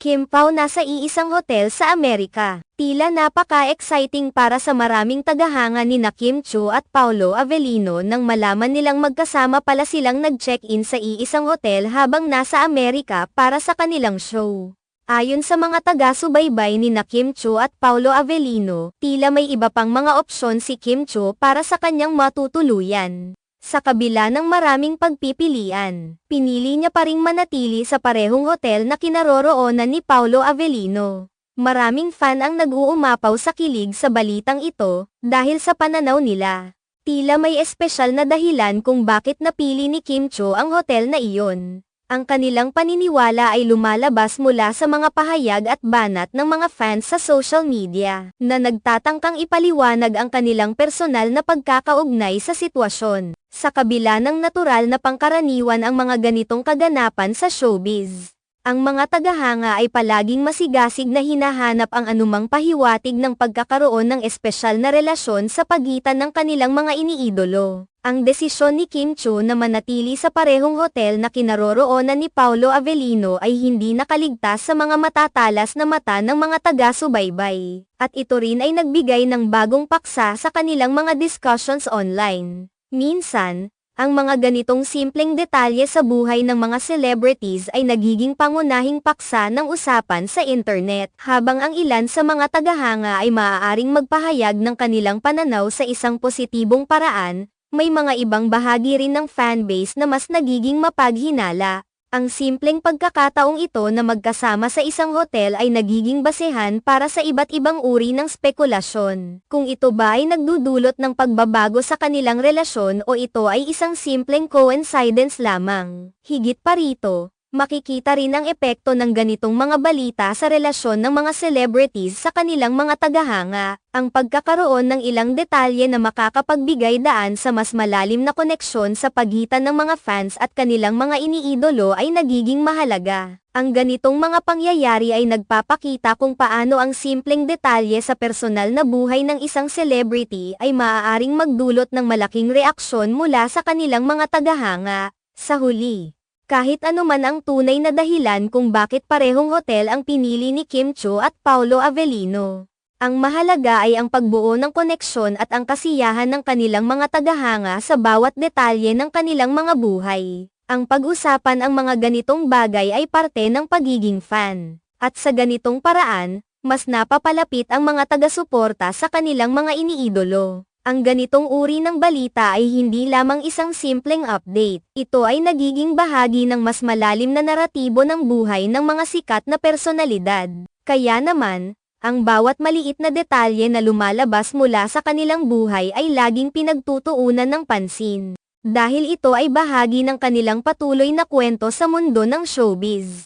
Kim Pao nasa iisang hotel sa Amerika. Tila napaka-exciting para sa maraming tagahanga ni Kim Chiu at Paolo Avellino nang malaman nilang magkasama pala silang nag-check-in sa iisang hotel habang nasa Amerika para sa kanilang show. Ayon sa mga taga-subaybay ni Kim Chiu at Paolo Avellino, tila may iba pang mga opsyon si Kim Chiu para sa kanyang matutuluyan. Sa kabila ng maraming pagpipilian, pinili niya pa ring manatili sa parehong hotel na kinaroroonan ni Paolo Avellino. Maraming fan ang nag-uumapaw sa kilig sa balitang ito, dahil sa pananaw nila. Tila may espesyal na dahilan kung bakit napili ni Kim Chiu ang hotel na iyon. Ang kanilang paniniwala ay lumalabas mula sa mga pahayag at banat ng mga fans sa social media, na nagtatangkang ipaliwanag ang kanilang personal na pagkakaugnay sa sitwasyon. Sa kabila ng natural na pangkaraniwan ang mga ganitong kaganapan sa showbiz, ang mga tagahanga ay palaging masigasig na hinahanap ang anumang pahiwatig ng pagkakaroon ng espesyal na relasyon sa pagitan ng kanilang mga iniidolo. Ang desisyon ni Kim Chiu na manatili sa parehong hotel na kinaroroonan ni Paolo Avellino ay hindi nakaligtas sa mga matatalas na mata ng mga taga-subaybay, at ito rin ay nagbigay ng bagong paksa sa kanilang mga discussions online. Minsan, ang mga ganitong simpleng detalye sa buhay ng mga celebrities ay nagiging pangunahing paksa ng usapan sa internet, habang ang ilan sa mga tagahanga ay maaaring magpahayag ng kanilang pananaw sa isang positibong paraan. May mga ibang bahagi rin ng fanbase na mas nagiging mapaghinala. Ang simpleng pagkakataong ito na magkasama sa isang hotel ay nagiging basehan para sa iba't ibang uri ng spekulasyon. Kung ito ba ay nagdudulot ng pagbabago sa kanilang relasyon o ito ay isang simpleng coincidence lamang. Higit pa rito, makikita rin ang epekto ng ganitong mga balita sa relasyon ng mga celebrities sa kanilang mga tagahanga. Ang pagkakaroon ng ilang detalye na makakapagbigay daan sa mas malalim na koneksyon sa pagitan ng mga fans at kanilang mga iniidolo ay nagiging mahalaga. Ang ganitong mga pangyayari ay nagpapakita kung paano ang simpleng detalye sa personal na buhay ng isang celebrity ay maaaring magdulot ng malaking reaksyon mula sa kanilang mga tagahanga. Sa huli, kahit anuman ang tunay na dahilan kung bakit parehong hotel ang pinili ni Kim Chiu at Paolo Avellino, ang mahalaga ay ang pagbuo ng koneksyon at ang kasiyahan ng kanilang mga tagahanga sa bawat detalye ng kanilang mga buhay. Ang pag-usapan ang mga ganitong bagay ay parte ng pagiging fan. At sa ganitong paraan, mas napapalapit ang mga taga-suporta sa kanilang mga iniidolo. Ang ganitong uri ng balita ay hindi lamang isang simpleng update. Ito ay nagiging bahagi ng mas malalim na naratibo ng buhay ng mga sikat na personalidad. Kaya naman, ang bawat maliit na detalye na lumalabas mula sa kanilang buhay ay laging pinagtutuunan ng pansin. Dahil ito ay bahagi ng kanilang patuloy na kwento sa mundo ng showbiz.